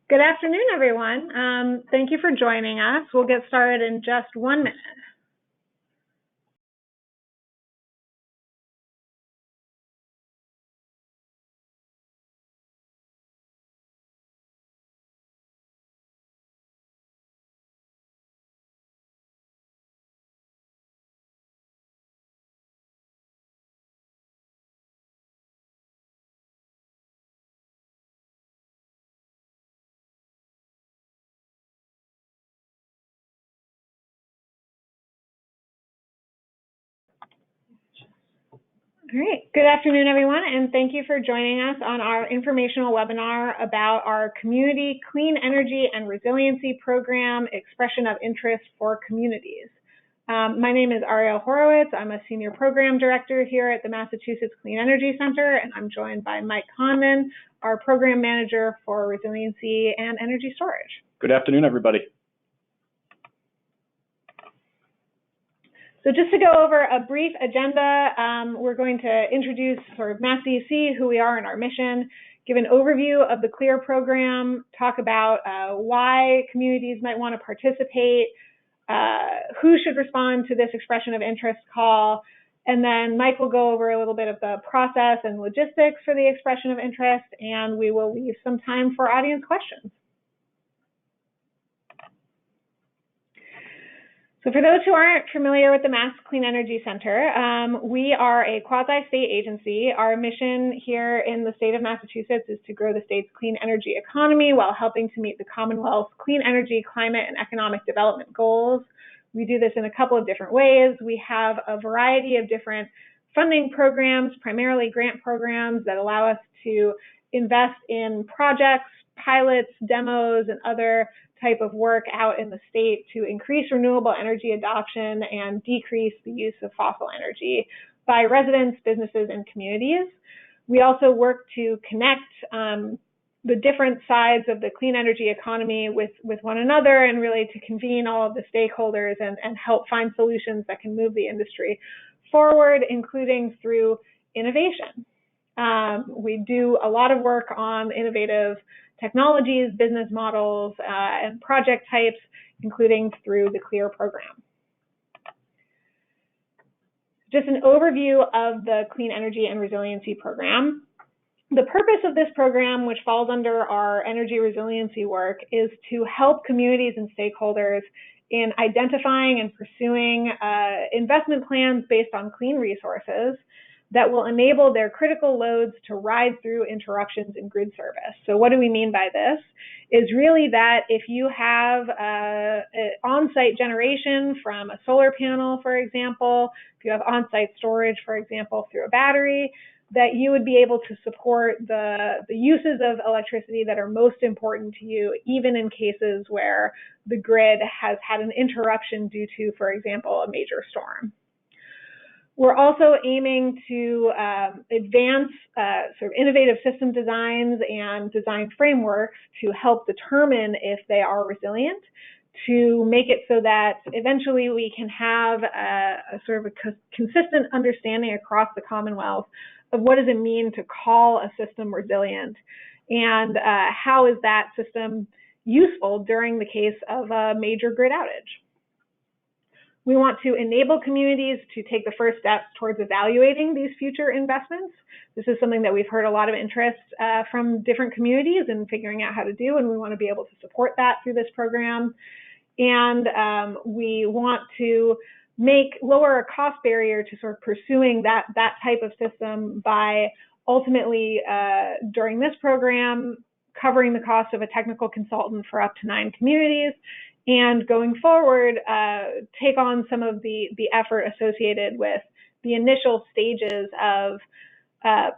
Good afternoon, everyone. Thank you for joining us. We'll get started in just 1 minute. All right. Good afternoon, everyone, and thank you for joining us on our informational webinar about our Community Clean Energy and Resiliency Program, Expression of Interest for Communities. My name is Ariel Horowitz. I'm a Senior Program Director here at the Massachusetts Clean Energy Center, and I'm joined by Mike Conman, our Program Manager for Resiliency and Energy Storage. Good afternoon, everybody. So just to go over a brief agenda, we're going to introduce sort of MassDEC, who we are and our mission, give an overview of the CLEAR program, talk about why communities might want to participate, who should respond to this expression of interest call, and then Mike will go over a little bit of the process and logistics for the expression of interest, and we will leave some time for audience questions. So for those who aren't familiar with the Mass Clean Energy Center, we are a quasi-state agency. Our mission here in the state of Massachusetts is to grow the state's clean energy economy while helping to meet the Commonwealth's clean energy, climate, and economic development goals. We do this in a couple of different ways. We have a variety of different funding programs, primarily grant programs that allow us to invest in projects, pilots, demos, and other type of work out in the state to increase renewable energy adoption and decrease the use of fossil energy by residents, businesses, and communities. We also work to connect the different sides of the clean energy economy with one another and really to convene all of the stakeholders and help find solutions that can move the industry forward, including through innovation. We do a lot of work on innovative technologies, business models, and project types, including through the CLEAR program. Just an overview of the Clean Energy and Resiliency Program. The purpose of this program, which falls under our energy resiliency work, is to help communities and stakeholders in identifying and pursuing investment plans based on clean resources that will enable their critical loads to ride through interruptions in grid service. So what do we mean by this? Is really that if you have on-site generation from a solar panel, for example, if you have on-site storage, for example, through a battery, that you would be able to support the uses of electricity that are most important to you, even in cases where the grid has had an interruption due to, for example, a major storm. We're also aiming to advance sort of innovative system designs and design frameworks to help determine if they are resilient, to make it so that eventually we can have a sort of a consistent understanding across the Commonwealth of what does it mean to call a system resilient, and how is that system useful during the case of a major grid outage. We want to enable communities to take the first steps towards evaluating these future investments. This is something that we've heard a lot of interest from different communities in figuring out how to do, and we want to be able to support that through this program. And we want to lower a cost barrier to sort of pursuing that type of system by ultimately, during this program, covering the cost of a technical consultant for up to 9 communities, and going forward, take on some of the effort associated with the initial stages of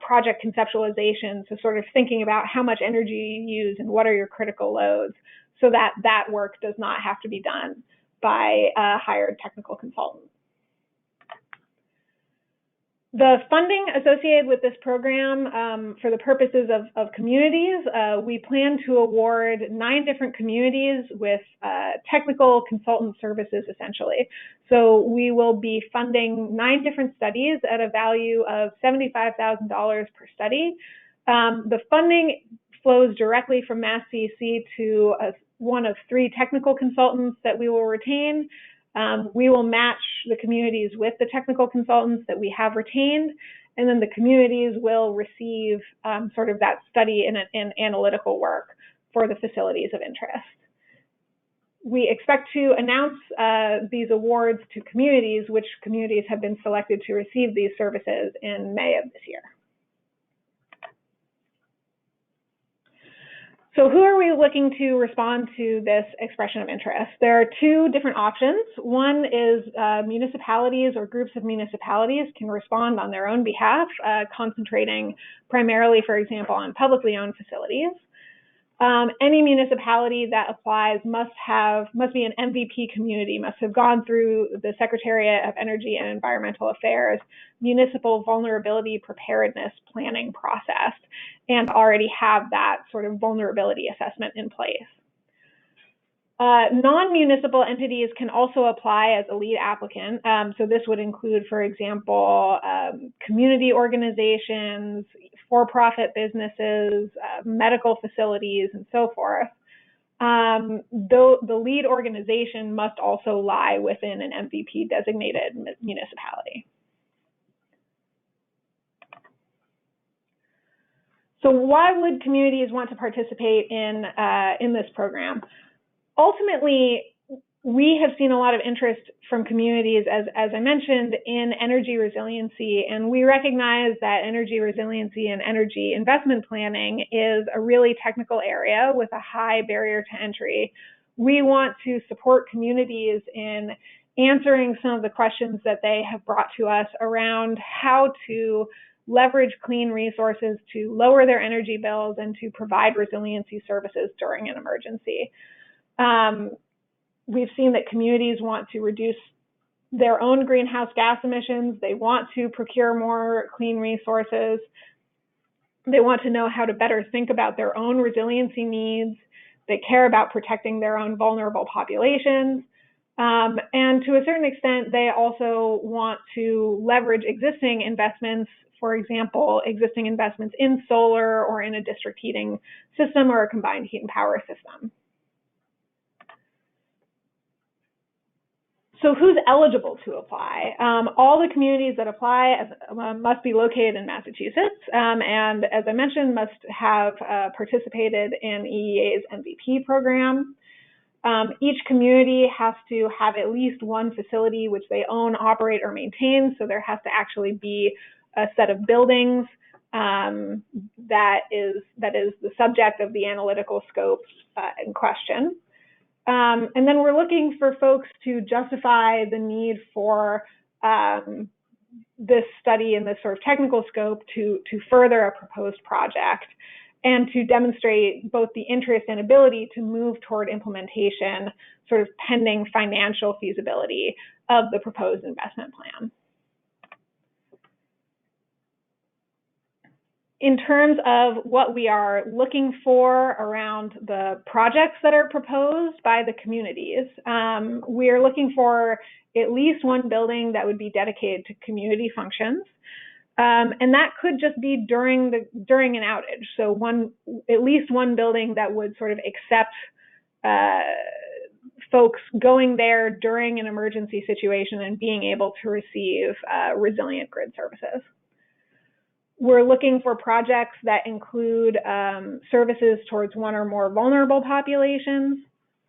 project conceptualization, so sort of thinking about how much energy you use and what are your critical loads, so that that work does not have to be done by a hired technical consultant. The funding associated with this program, for the purposes of communities, we plan to award 9 different communities with technical consultant services, essentially. So we will be funding 9 different studies at a value of $75,000 per study. The funding flows directly from Mass CEC to one of 3 technical consultants that we will retain. We will match the communities with the technical consultants that we have retained, and then the communities will receive sort of that study and analytical work for the facilities of interest. We expect to announce these awards to communities, which communities have been selected to receive these services in May of this year. So who are we looking to respond to this expression of interest? There are 2 different options. One is municipalities or groups of municipalities can respond on their own behalf, concentrating primarily, for example, on publicly owned facilities. Any municipality that applies must be an MVP community, must have gone through the Secretariat of Energy and Environmental Affairs Municipal Vulnerability Preparedness Planning process and already have that sort of vulnerability assessment in place. Non-municipal entities can also apply as a lead applicant. So this would include, for example, community organizations, for-profit businesses, medical facilities, and so forth. Though the lead organization must also lie within an MVP designated municipality. So why would communities want to participate in this program? Ultimately, we have seen a lot of interest from communities, as I mentioned, in energy resiliency, and we recognize that energy resiliency and energy investment planning is a really technical area with a high barrier to entry. We want to support communities in answering some of the questions that they have brought to us around how to leverage clean resources to lower their energy bills and to provide resiliency services during an emergency. We've seen that communities want to reduce their own greenhouse gas emissions. They want to procure more clean resources. They want to know how to better think about their own resiliency needs. They care about protecting their own vulnerable populations. And to a certain extent, they also want to leverage existing investments, for example, existing investments in solar or in a district heating system or a combined heat and power system. So who's eligible to apply? All the communities that apply must be located in Massachusetts, and as I mentioned, must have participated in EEA's MVP program. Each community has to have at least one facility which they own, operate, or maintain, so there has to actually be a set of buildings that is the subject of the analytical scope in question. And then we're looking for folks to justify the need for this study and this sort of technical scope to further a proposed project and to demonstrate both the interest and ability to move toward implementation, sort of pending financial feasibility of the proposed investment plan. In terms of what we are looking for around the projects that are proposed by the communities, we are looking for at least one building that would be dedicated to community functions. And that could just be during an outage. So at least one building that would sort of accept folks going there during an emergency situation and being able to receive resilient grid services. We're looking for projects that include services towards one or more vulnerable populations,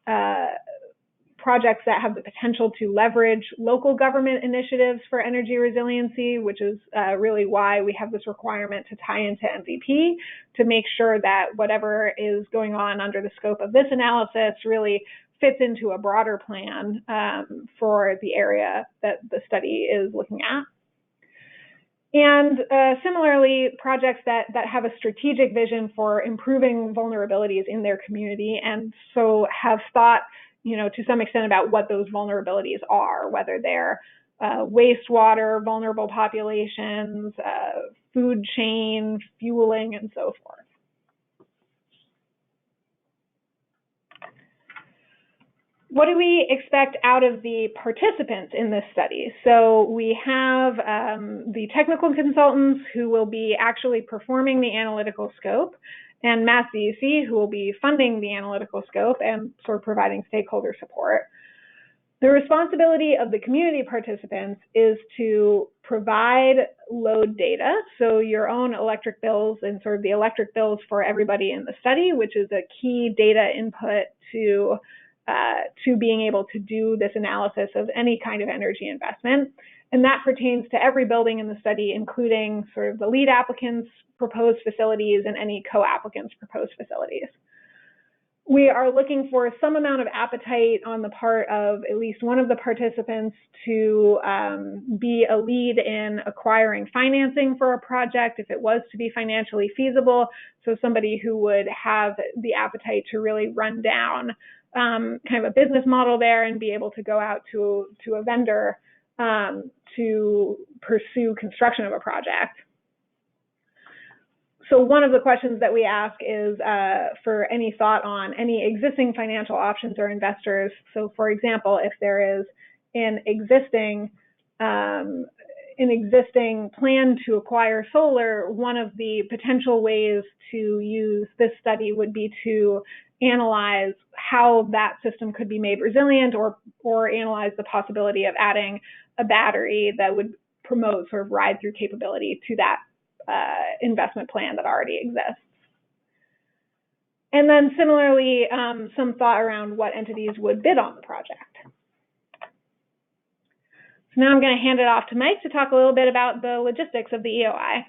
projects that have the potential to leverage local government initiatives for energy resiliency, which is really why we have this requirement to tie into MVP to make sure that whatever is going on under the scope of this analysis really fits into a broader plan for the area that the study is looking at. And similarly, projects that have a strategic vision for improving vulnerabilities in their community and so have thought, to some extent about what those vulnerabilities are, whether they're wastewater, vulnerable populations, food chain, fueling, and so forth. What do we expect out of the participants in this study? So we have the technical consultants who will be actually performing the analytical scope, and Mass DEC, who will be funding the analytical scope and sort of providing stakeholder support. The responsibility of the community participants is to provide load data, so your own electric bills and sort of the electric bills for everybody in the study, which is a key data input to being able to do this analysis of any kind of energy investment. And that pertains to every building in the study, including sort of the lead applicants' proposed facilities and any co-applicants' proposed facilities. We are looking for some amount of appetite on the part of at least one of the participants to be a lead in acquiring financing for a project if it was to be financially feasible. So somebody who would have the appetite to really run down kind of a business model there and be able to go out to a vendor to pursue construction of a project. So one of the questions that we ask is for any thought on any existing financial options or investors. So for example, if there is an existing plan to acquire solar, one of the potential ways to use this study would be to analyze how that system could be made resilient, or analyze the possibility of adding a battery that would promote sort of ride-through capability to that investment plan that already exists. And then similarly, some thought around what entities would bid on the project. So now I'm going to hand it off to Mike to talk a little bit about the logistics of the EOI.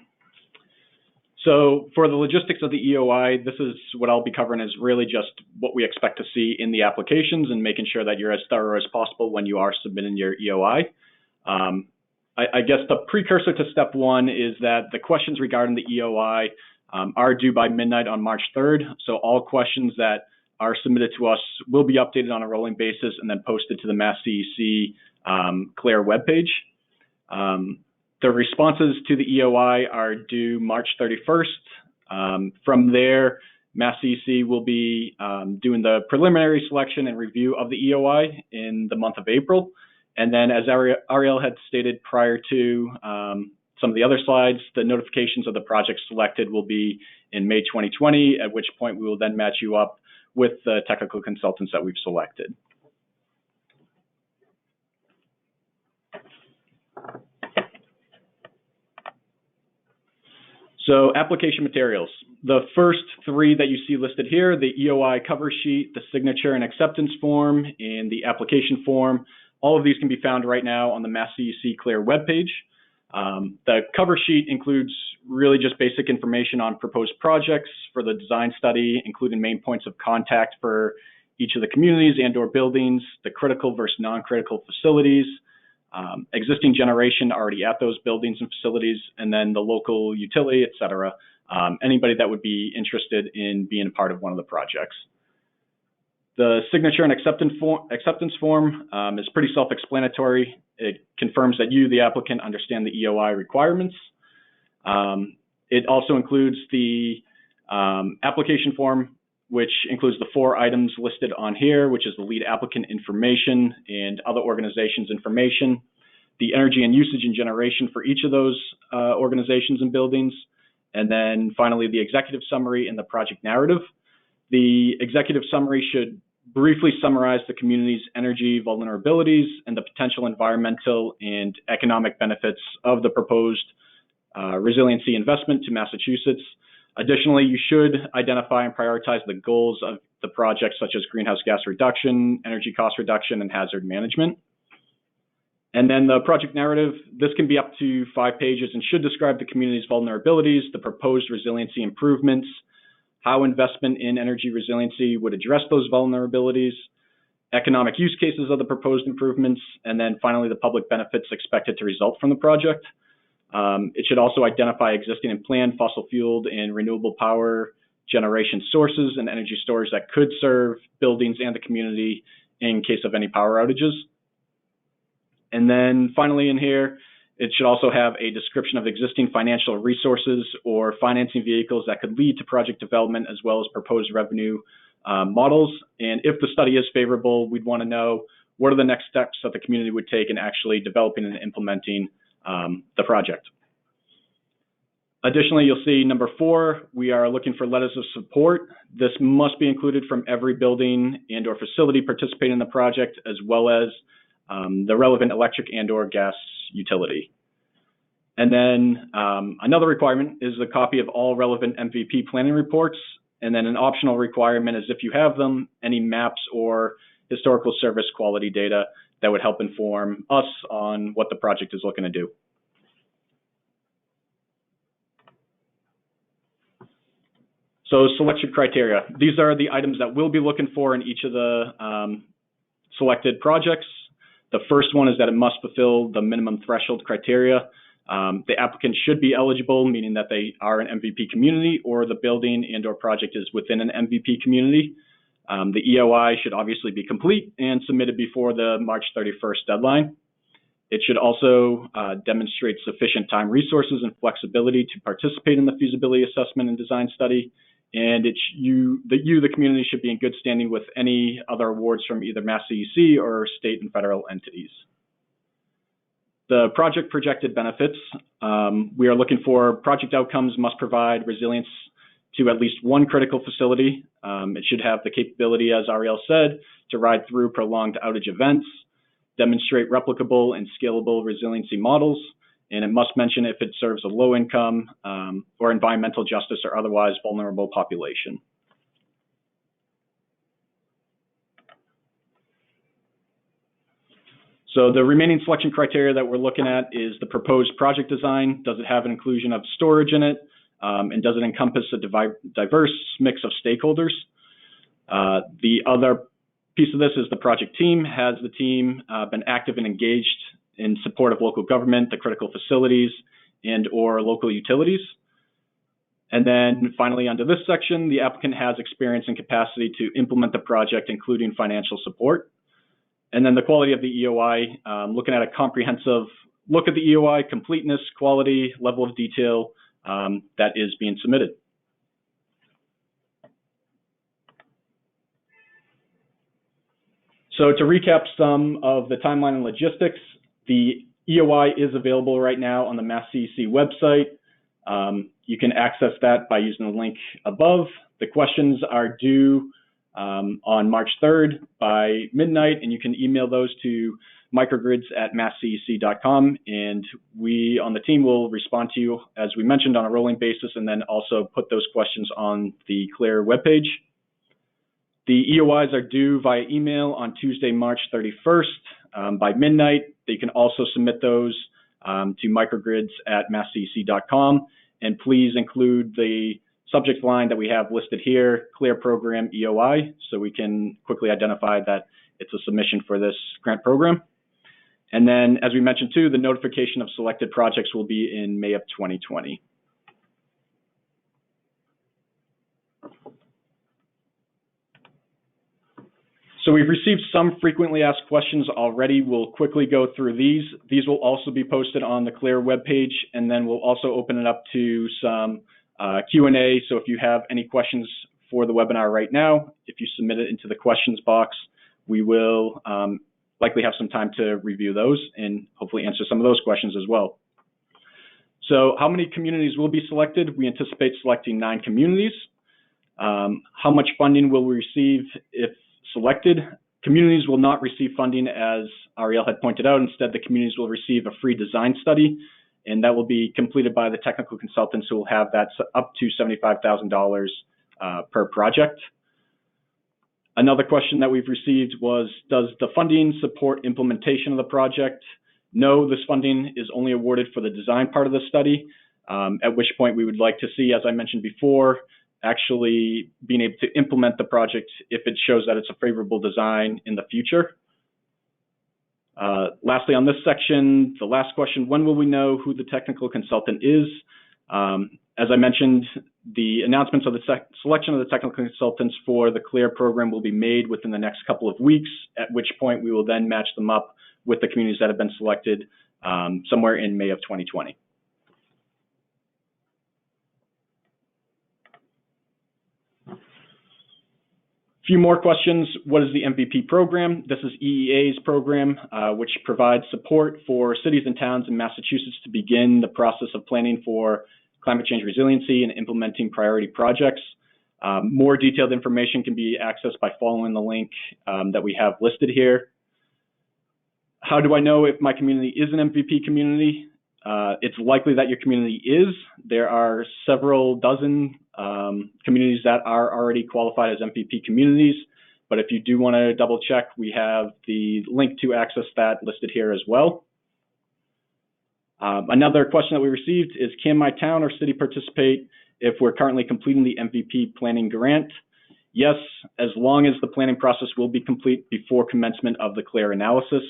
So for the logistics of the EOI, this is what I'll be covering, is really just what we expect to see in the applications and making sure that you're as thorough as possible when you are submitting your EOI. I guess the precursor to step one is that the questions regarding the EOI are due by midnight on March 3rd. So all questions that are submitted to us will be updated on a rolling basis and then posted to the Mass DEC CLARE webpage. The responses to the EOI are due March 31st. From there, Mass DEC will be doing the preliminary selection and review of the EOI in the month of April. And then, as Ariel had stated prior to some of the other slides, the notifications of the project selected will be in May 2020, at which point we will then match you up with the technical consultants that we've selected. So application materials. The first three that you see listed here, the EOI cover sheet, the signature and acceptance form, and the application form, all of these can be found right now on the Mass DEC CLARE webpage. The cover sheet includes really just basic information on proposed projects for the design study, including main points of contact for each of the communities and/or buildings, the critical versus non-critical facilities, existing generation already at those buildings and facilities, and then the local utility, et cetera. Anybody that would be interested in being a part of one of the projects. The signature and acceptance form is pretty self-explanatory. It confirms that you, the applicant, understand the EOI requirements. It also includes the application form, which includes the 4 items listed on here, which is the lead applicant information and other organizations' information, the energy and usage and generation for each of those organizations and buildings, and then finally the executive summary and the project narrative. The executive summary should briefly summarize the community's energy vulnerabilities and the potential environmental and economic benefits of the proposed resiliency investment to Massachusetts. Additionally, you should identify and prioritize the goals of the project, such as greenhouse gas reduction, energy cost reduction, and hazard management. And then the project narrative, this can be up to 5 pages and should describe the community's vulnerabilities, the proposed resiliency improvements, how investment in energy resiliency would address those vulnerabilities, economic use cases of the proposed improvements, and then finally the public benefits expected to result from the project. It should also identify existing and planned fossil fueled and renewable power generation sources and energy storage that could serve buildings and the community in case of any power outages. And then finally in here, it should also have a description of existing financial resources or financing vehicles that could lead to project development, as well as proposed revenue models. And if the study is favorable, we'd want to know what are the next steps that the community would take in actually developing and implementing the project. Additionally, you'll see number 4, we are looking for letters of support. This must be included from every building and or facility participating in the project, as well as the relevant electric and or gas utility. And then another requirement is a copy of all relevant MVP planning reports. And then an optional requirement is, if you have them, any maps or historical service quality data that would help inform us on what the project is looking to do. So selection criteria. These are the items that we'll be looking for in each of the selected projects. The first one is that it must fulfill the minimum threshold criteria. The applicant should be eligible, meaning that they are an MVP community or the building and or project is within an MVP community. The EOI should obviously be complete and submitted before the March 31st deadline. It should also demonstrate sufficient time, resources, and flexibility to participate in the feasibility assessment and design study. And the community should be in good standing with any other awards from either Mass CEC or state and federal entities. The project projected benefits, we are looking for project outcomes must provide resilience to at least one critical facility. It should have the capability, as Ariel said, to ride through prolonged outage events, demonstrate replicable and scalable resiliency models, and it must mention if it serves a low income or environmental justice or otherwise vulnerable population. So the remaining selection criteria that we're looking at is the proposed project design. Does it have an inclusion of storage in it? And does it encompass a diverse mix of stakeholders? The other piece of this is the project team. Has the team been active and engaged in support of local government, the critical facilities, and or local utilities? And then finally, under this section, the applicant has experience and capacity to implement the project, including financial support. And then the quality of the EOI, looking at a comprehensive look at the EOI, completeness, quality, level of detail that is being submitted. So to recap some of the timeline and logistics, the EOI is available right now on the Mass CEC website. You can access that by using the link above. The questions are due on March 3rd by midnight, and you can email those to microgrids@masscec.com, and we on the team will respond to you, as we mentioned, on a rolling basis, and then also put those questions on the CLEAR webpage. The EOIs are due via email on Tuesday, March 31st by midnight. You can also submit those to microgrids@masscec.com, and please include the subject line that we have listed here, CLEAR Program EOI, so we can quickly identify that it's a submission for this grant program. And then, as we mentioned too, the notification of selected projects will be in May of 2020. So we've received some frequently asked questions already. We'll quickly go through these. These will also be posted on the CLEAR webpage, and then we'll also open it up to some Q&A. So if you have any questions for the webinar right now, if you submit it into the questions box, we will likely have some time to review those and hopefully answer some of those questions as well. So how many communities will be selected? We anticipate selecting 9 communities. How much funding will we receive if selected? Communities will not receive funding, as Ariel had pointed out. Instead, the communities will receive a free design study, and that will be completed by the technical consultants who will have that up to $75,000 per project. Another question that we've received was, does the funding support implementation of the project? No, this funding is only awarded for the design part of the study, at which point we would like to see, as I mentioned before, actually being able to implement the project if it shows that it's a favorable design in the future. Lastly, on this section, the last question, when will we know who the technical consultant is? As I mentioned, the announcements of the selection of the technical consultants for the CLEAR program will be made within the next couple of weeks, at which point we will then match them up with the communities that have been selected somewhere in May of 2020. Few more questions. What is the MVP program? This is EEA's program, which provides support for cities and towns in Massachusetts to begin the process of planning for climate change resiliency and implementing priority projects. More detailed information can be accessed by following the link that we have listed here. How do I know if my community is an MVP community? It's likely that your community is. There are several dozen communities that are already qualified as MVP communities, but if you do want to double check, we have the link to access that listed here as well. Another question that we received is, can my town or city participate if we're currently completing the MVP planning grant? Yes, as long as the planning process will be complete before commencement of the CLARE analysis.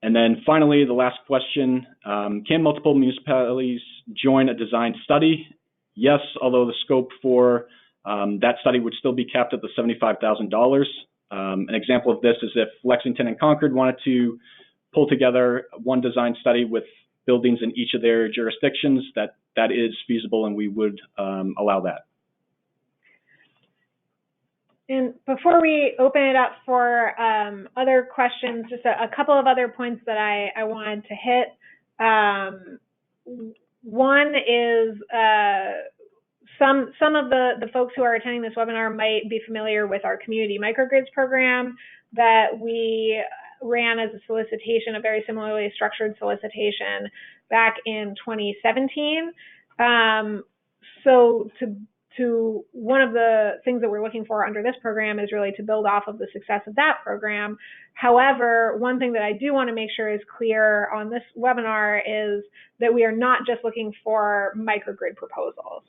And then finally, the last question, can multiple municipalities join a design study? Yes, although the scope for that study would still be capped at the $75,000. An example of this is if Lexington and Concord wanted to pull together one design study with buildings in each of their jurisdictions, that is feasible, and we would allow that. And before we open it up for other questions, just a couple of other points that I wanted to hit. One is some of the folks who are attending this webinar might be familiar with our community microgrids program that we ran as a solicitation, a very similarly structured solicitation back in 2017. So to one of the things that we're looking for under this program is really to build off of the success of that program. However, one thing that I do want to make sure is clear on this webinar is that we are not just looking for microgrid proposals.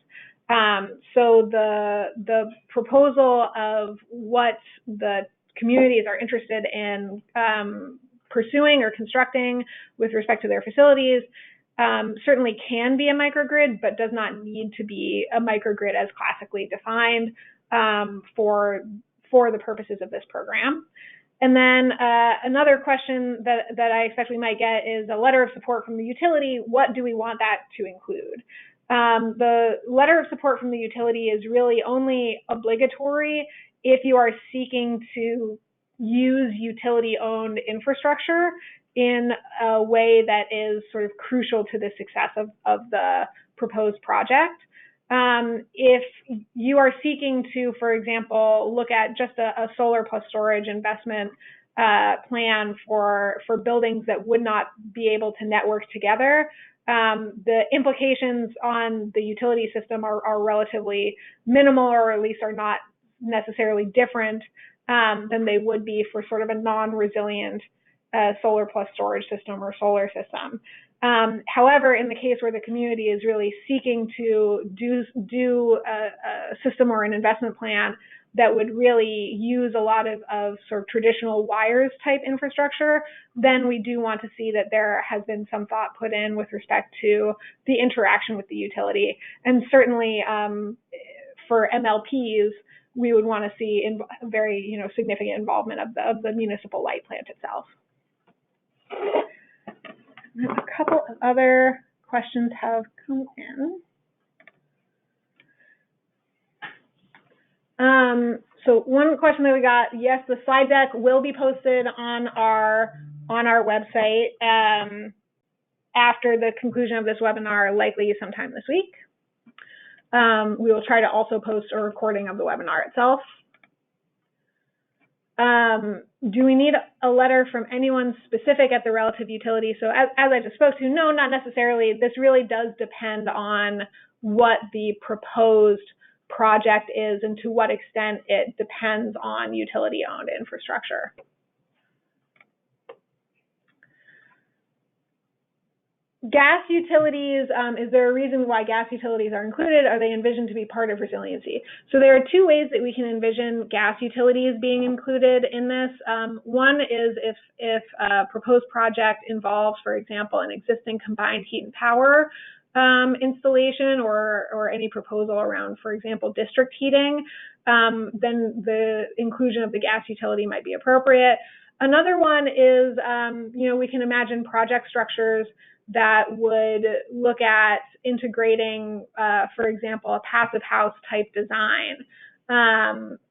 So the proposal of what the communities are interested in pursuing or constructing with respect to their facilities certainly can be a microgrid, but does not need to be a microgrid as classically defined for the purposes of this program. And then another question that I expect we might get is a letter of support from the utility. What do we want that to include? The letter of support from the utility is really only obligatory if you are seeking to use utility-owned infrastructure in a way that is sort of crucial to the success of the proposed project. If you are seeking to, for example, look at just a solar plus storage investment plan for buildings that would not be able to network together, the implications on the utility system are relatively minimal, or at least are not necessarily different than they would be for sort of a non-resilient solar plus storage system or solar system. However, in the case where the community is really seeking to do a system or an investment plan that would really use a lot of sort of traditional wires type infrastructure, then we do want to see that there has been some thought put in with respect to the interaction with the utility. And certainly for MLPs, we would want to see very significant involvement of the municipal light plant itself. A couple of other questions have come in. So one question that we got, yes, the slide deck will be posted on our website after the conclusion of this webinar, likely sometime this week. We will try to also post a recording of the webinar itself. Do we need a letter from anyone specific at the relative utility? So as I just spoke to, no, not necessarily. This really does depend on what the proposed project is and to what extent it depends on utility-owned infrastructure. Gas utilities, is there a reason why gas utilities are included? Are they envisioned to be part of resiliency? So there are two ways that we can envision gas utilities being included in this. One is if a proposed project involves, for example, an existing combined heat and power installation or any proposal around, for example, district heating, then the inclusion of the gas utility might be appropriate. Another one is, we can imagine project structures that would look at integrating, for example, a passive house type design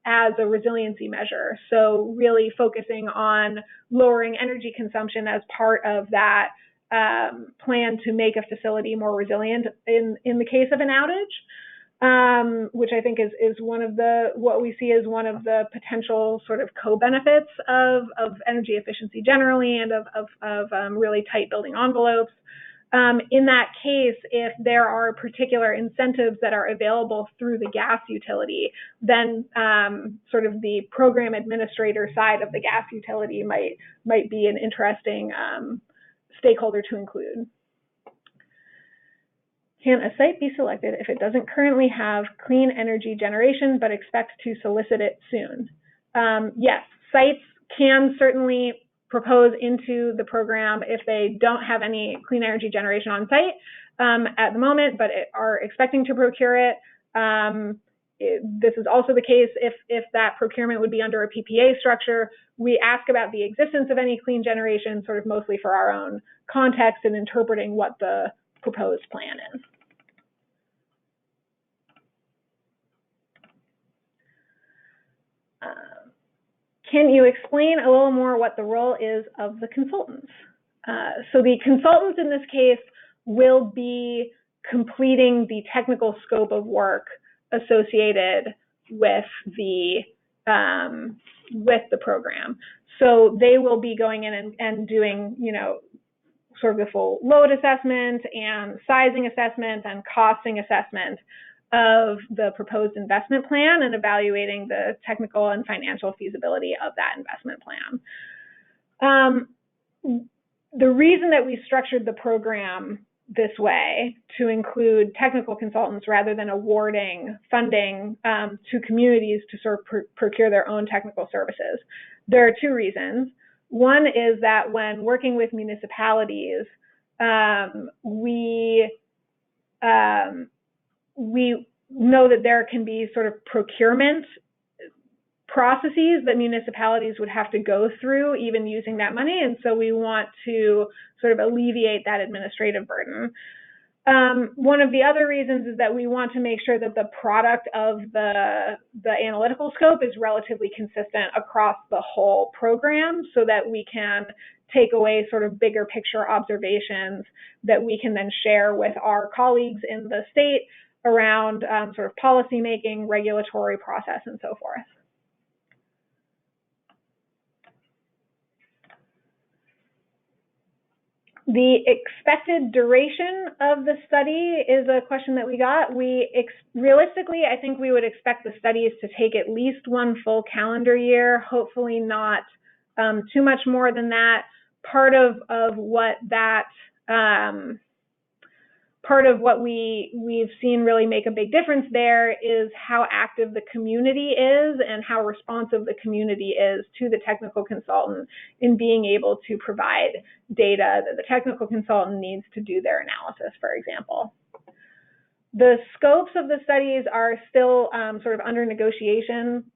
as a resiliency measure. So really focusing on lowering energy consumption as part of that plan to make a facility more resilient in the case of an outage. Which I think is one of what we see as one of the potential sort of co-benefits of energy efficiency generally and of really tight building envelopes. In that case, if there are particular incentives that are available through the gas utility, then sort of the program administrator side of the gas utility might be an interesting stakeholder to include. Can a site be selected if it doesn't currently have clean energy generation but expects to solicit it soon? Yes, sites can certainly propose into the program if they don't have any clean energy generation on site at the moment, but are expecting to procure it. This is also the case if that procurement would be under a PPA structure. We ask about the existence of any clean generation, sort of mostly for our own context and interpreting what the proposed plan is. Can you explain a little more what the role is of the consultants? So the consultants in this case will be completing the technical scope of work associated with the program. So they will be going in and doing, sort of the full load assessment and sizing assessment and costing assessment of the proposed investment plan and evaluating the technical and financial feasibility of that investment plan. The reason that we structured the program this way, to include technical consultants rather than awarding funding to communities to sort of procure their own technical services, there are two reasons. One is that when working with municipalities, we know that there can be sort of procurement processes that municipalities would have to go through even using that money, and so we want to sort of alleviate that administrative burden. One of the other reasons is that we want to make sure that the product of the analytical scope is relatively consistent across the whole program so that we can take away sort of bigger picture observations that we can then share with our colleagues in the state around sort of policy making, regulatory process, and so forth. The expected duration of the study is a question that we got. Realistically, I think we would expect the studies to take at least one full calendar year, hopefully not too much more than that. Part of what we've seen really make a big difference there is how active the community is and how responsive the community is to the technical consultant in being able to provide data that the technical consultant needs to do their analysis, for example. The scopes of the studies are still sort of under negotiation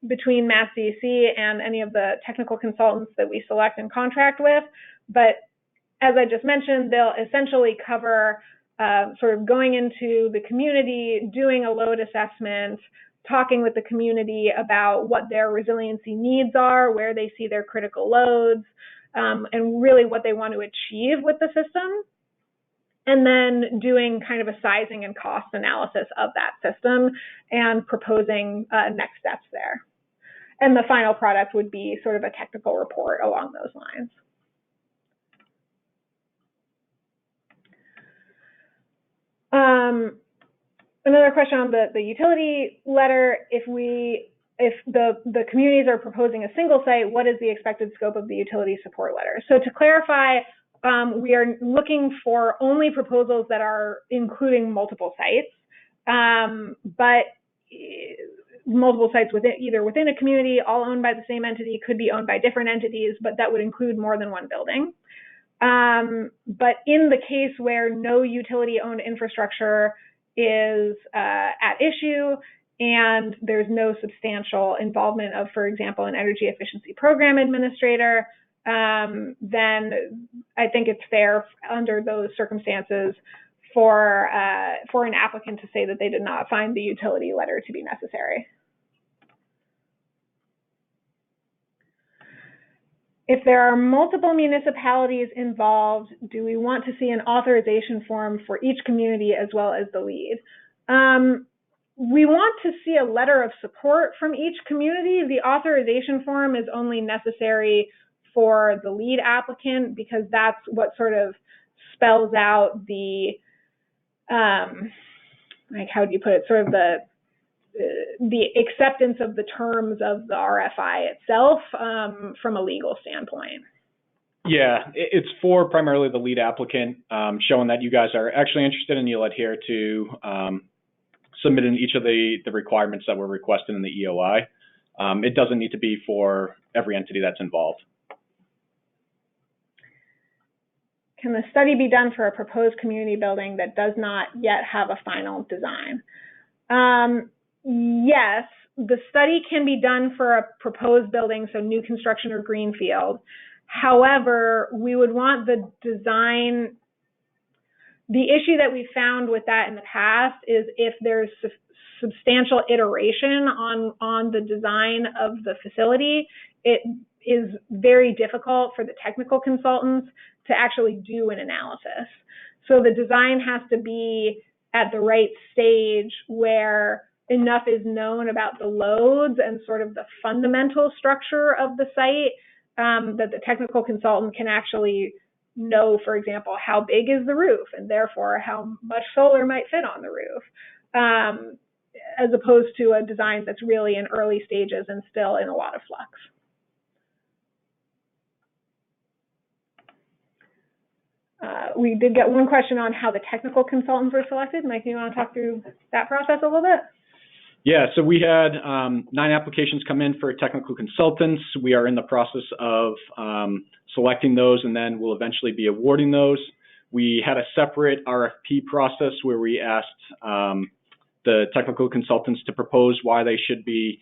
between Mass DEC and any of the technical consultants that we select and contract with, but as I just mentioned, they'll essentially cover sort of going into the community, doing a load assessment, talking with the community about what their resiliency needs are, where they see their critical loads, and really what they want to achieve with the system, and then doing kind of a sizing and cost analysis of that system and proposing next steps there. And the final product would be sort of a technical report along those lines. Another question on the utility letter, if the communities are proposing a single site, what is the expected scope of the utility support letter? So to clarify, we are looking for only proposals that are including multiple sites, but multiple sites either within a community, all owned by the same entity, could be owned by different entities, but that would include more than one building. But in the case where no utility-owned infrastructure is at issue and there's no substantial involvement of, for example, an energy efficiency program administrator, then I think it's fair under those circumstances for an applicant to say that they did not find the utility letter to be necessary. If there are multiple municipalities involved, do we want to see an authorization form for each community as well as the lead? We want to see a letter of support from each community. The authorization form is only necessary for the lead applicant because that's what sort of spells out the, like, how do you put it, sort of the acceptance of the terms of the RFI itself from a legal standpoint. Yeah, it's for primarily the lead applicant, showing that you guys are actually interested and you'll adhere to submitting each of the requirements that were requested in the EOI. It doesn't need to be for every entity that's involved. Can the study be done for a proposed community building that does not yet have a final design? Yes, the study can be done for a proposed building, so new construction or greenfield. However, we would want the design. The issue that we found with that in the past is if there's substantial iteration on the design of the facility, it is very difficult for the technical consultants to actually do an analysis. So the design has to be at the right stage where enough is known about the loads and sort of the fundamental structure of the site that the technical consultant can actually know, for example, how big is the roof and therefore how much solar might fit on the roof, as opposed to a design that's really in early stages and still in a lot of flux. We did get one question on how the technical consultants were selected. Mike, do you want to talk through that process a little bit? Yeah, so we had 9 applications come in for technical consultants. We are in the process of selecting those, and then we'll eventually be awarding those. We had a separate RFP process where we asked the technical consultants to propose why they should be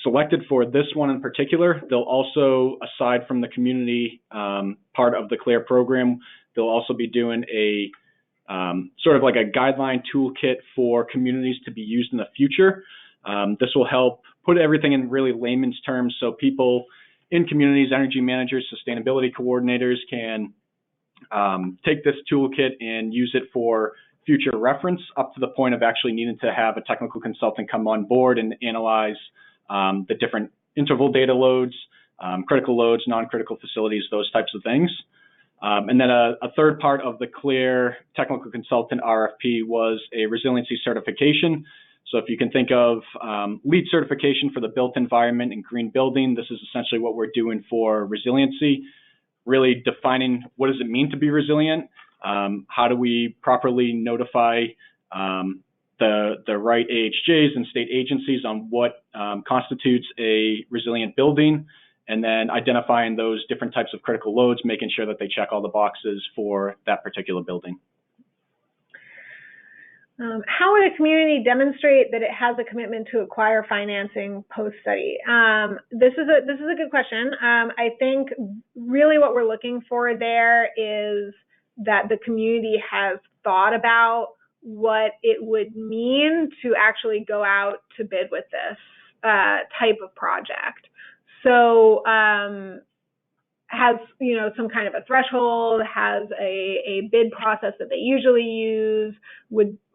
selected for this one in particular. They'll also, aside from the community part of the CLARE program, they'll also be doing a sort of like a guideline toolkit for communities to be used in the future. This will help put everything in really layman's terms so people in communities, energy managers, sustainability coordinators can take this toolkit and use it for future reference up to the point of actually needing to have a technical consultant come on board and analyze the different interval data loads, critical loads, non-critical facilities, those types of things. And then a third part of the CLARE technical consultant RFP was a resiliency certification. So if you can think of LEED certification for the built environment and green building, this is essentially what we're doing for resiliency, really defining what does it mean to be resilient, how do we properly notify the right AHJs and state agencies on what constitutes a resilient building, and then identifying those different types of critical loads, making sure that they check all the boxes for that particular building. How would a community demonstrate that it has a commitment to acquire financing post-study? This is a good question. I think really what we're looking for there is that the community has thought about what it would mean to actually go out to bid with this type of project. So has, you know, some kind of a threshold, has a bid process that they usually use,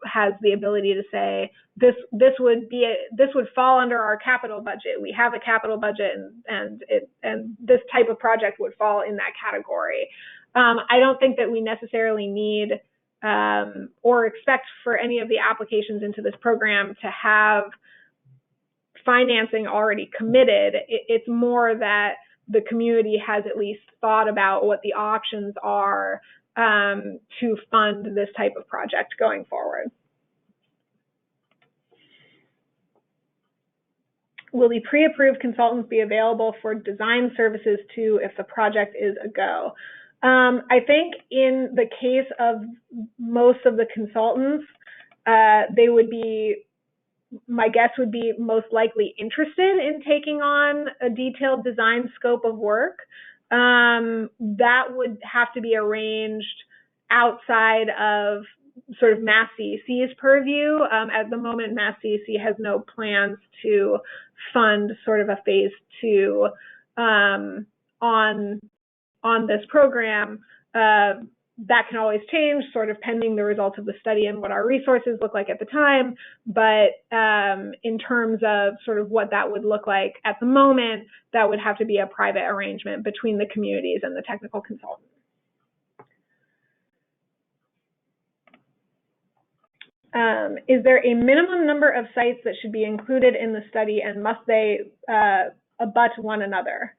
has the ability to say this would fall under our capital budget. We have a capital budget, and this type of project would fall in that category. I don't think that we necessarily need or expect for any of the applications into this program to have financing already committed. It's more that the community has at least thought about what the options are to fund this type of project going forward. Will the pre-approved consultants be available for design services too if the project is a go? I think in the case of most of the consultants, they would be, my guess would be, most likely interested in taking on a detailed design scope of work. That would have to be arranged outside of sort of Mass CEC's purview. At the moment, Mass CEC has no plans to fund sort of a phase 2 on this program. That can always change, sort of pending the results of the study and what our resources look like at the time. But in terms of sort of what that would look like at the moment, that would have to be a private arrangement between the communities and the technical consultant. Is there a minimum number of sites that should be included in the study, and must they abut one another?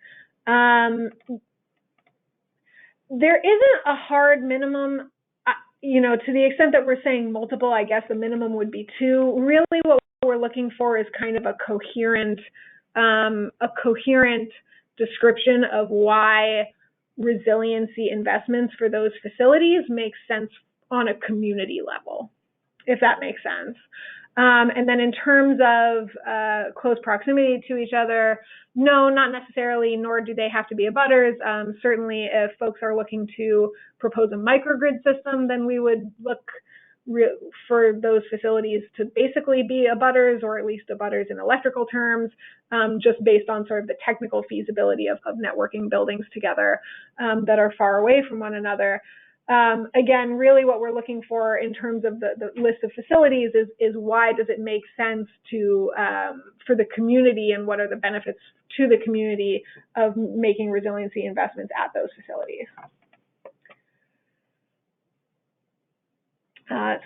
There isn't a hard minimum, you know, to the extent that we're saying multiple. I guess the minimum would be 2. Really what we're looking for is kind of a coherent description of why resiliency investments for those facilities make sense on a community level, if that makes sense. And then in terms of close proximity to each other, no, not necessarily, nor do they have to be abutters. Certainly if folks are looking to propose a microgrid system, then we would look for those facilities to basically be abutters, or at least abutters in electrical terms, just based on sort of the technical feasibility of networking buildings together that are far away from one another. Again, really what we're looking for in terms of the list of facilities is why does it make sense to for the community, and what are the benefits to the community of making resiliency investments at those facilities.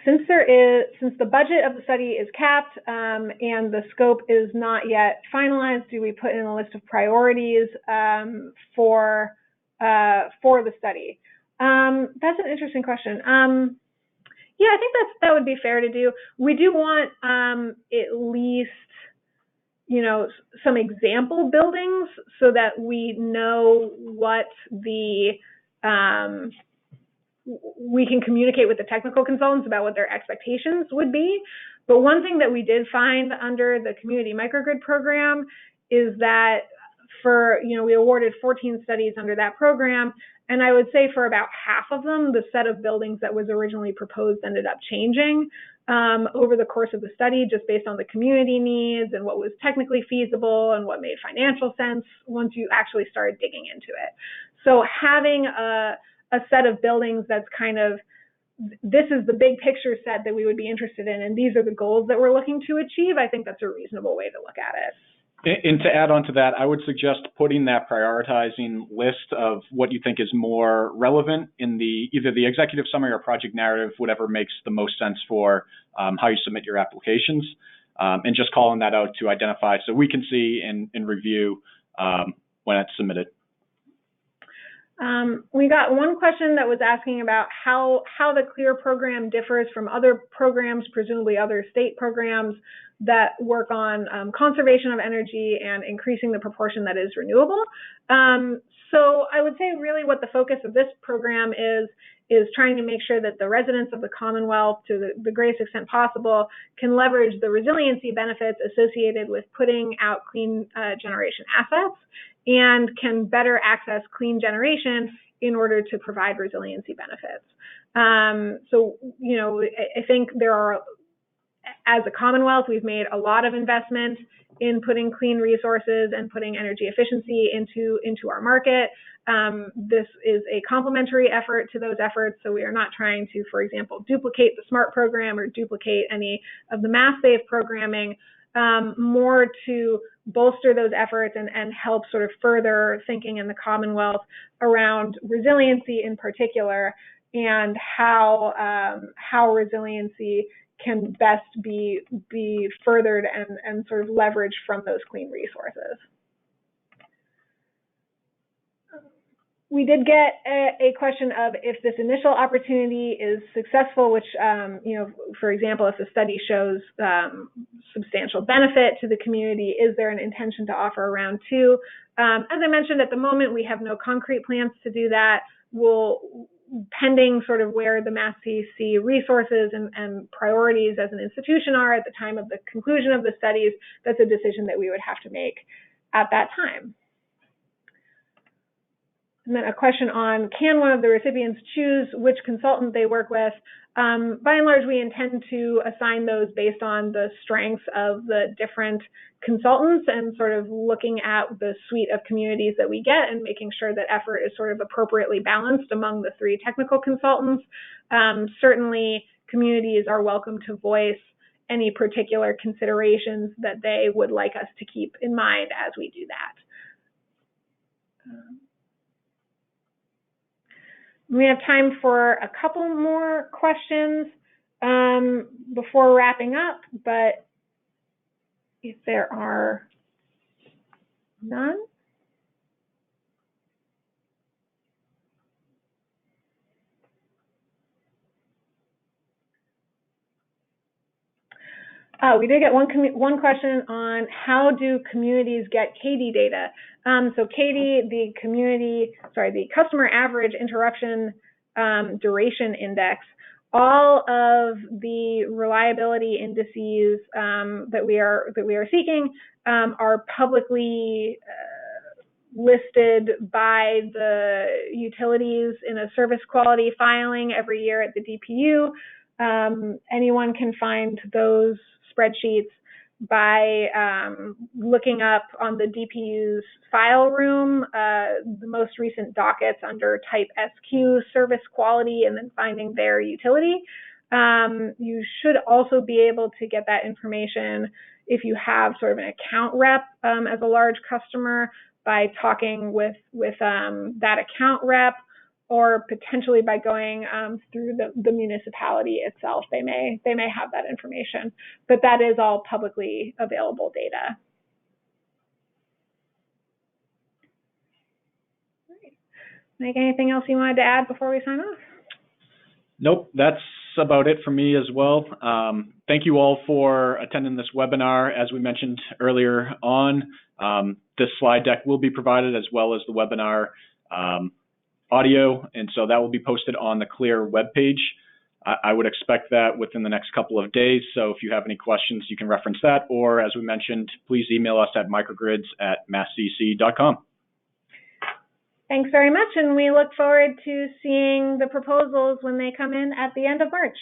Since the budget of the study is capped and the scope is not yet finalized, do we put in a list of priorities for the study? That's an interesting question. Yeah, I think that would be fair to do. We do want at least, you know, some example buildings so that we know what the we can communicate with the technical consultants about what their expectations would be. But one thing that we did find under the community microgrid program is that we awarded 14 studies under that program, and I would say for about half of them, the set of buildings that was originally proposed ended up changing over the course of the study, just based on the community needs and what was technically feasible and what made financial sense once you actually started digging into it. So having a set of buildings that's kind of, this is the big picture set that we would be interested in, and these are the goals that we're looking to achieve, I think that's a reasonable way to look at it. And to add on to that, I would suggest putting that prioritizing list of what you think is more relevant in either the executive summary or project narrative, whatever makes the most sense for how you submit your applications, and just calling that out to identify so we can see and review when it's submitted. We got one question that was asking about how the CLEAR program differs from other programs, presumably other state programs that work on conservation of energy and increasing the proportion that is renewable. So I would say really what the focus of this program is trying to make sure that the residents of the Commonwealth, to the greatest extent possible, can leverage the resiliency benefits associated with putting out clean generation assets, and can better access clean generation in order to provide resiliency benefits. So, you know, I think there are, as a Commonwealth, we've made a lot of investment in putting clean resources and putting energy efficiency into our market. This is a complementary effort to those efforts, so we are not trying to, for example, duplicate the SMART program or duplicate any of the mass-based programming, more to bolster those efforts and help sort of further thinking in the Commonwealth around resiliency in particular, and how resiliency can best be furthered and sort of leveraged from those clean resources. We did get a question of if this initial opportunity is successful, which, you know, for example, if the study shows substantial benefit to the community, is there an intention to offer a round 2? As I mentioned, at the moment, we have no concrete plans to do that. Pending sort of where the Mass CC resources and priorities as an institution are at the time of the conclusion of the studies, that's a decision that we would have to make at that time. And then a question on, can one of the recipients choose which consultant they work with? By and large, we intend to assign those based on the strengths of the different consultants and sort of looking at the suite of communities that we get and making sure that effort is sort of appropriately balanced among the 3 technical consultants. Certainly, communities are welcome to voice any particular considerations that they would like us to keep in mind as we do that. We have time for a couple more questions before wrapping up, but if there are none, we did get one question on how do communities get CAIDI data. So CAIDI, the customer average interruption duration index, all of the reliability indices that we are seeking are publicly listed by the utilities in a service quality filing every year at the DPU. Anyone can find those spreadsheets by looking up on the DPU's file room, the most recent dockets under type SQ service quality, and then finding their utility. You should also be able to get that information if you have sort of an account rep as a large customer by talking with that account rep, or potentially by going through the municipality itself. They may have that information, but that is all publicly available data. All right. Mike, anything else you wanted to add before we sign off? Nope, that's about it for me as well. Thank you all for attending this webinar. As we mentioned earlier on, this slide deck will be provided as well as the webinar audio, and so that will be posted on the CLEAR webpage. I would expect that within the next couple of days, so if you have any questions, you can reference that, or as we mentioned, please email us at microgrids@masscc.com. Thanks very much, and we look forward to seeing the proposals when they come in at the end of March.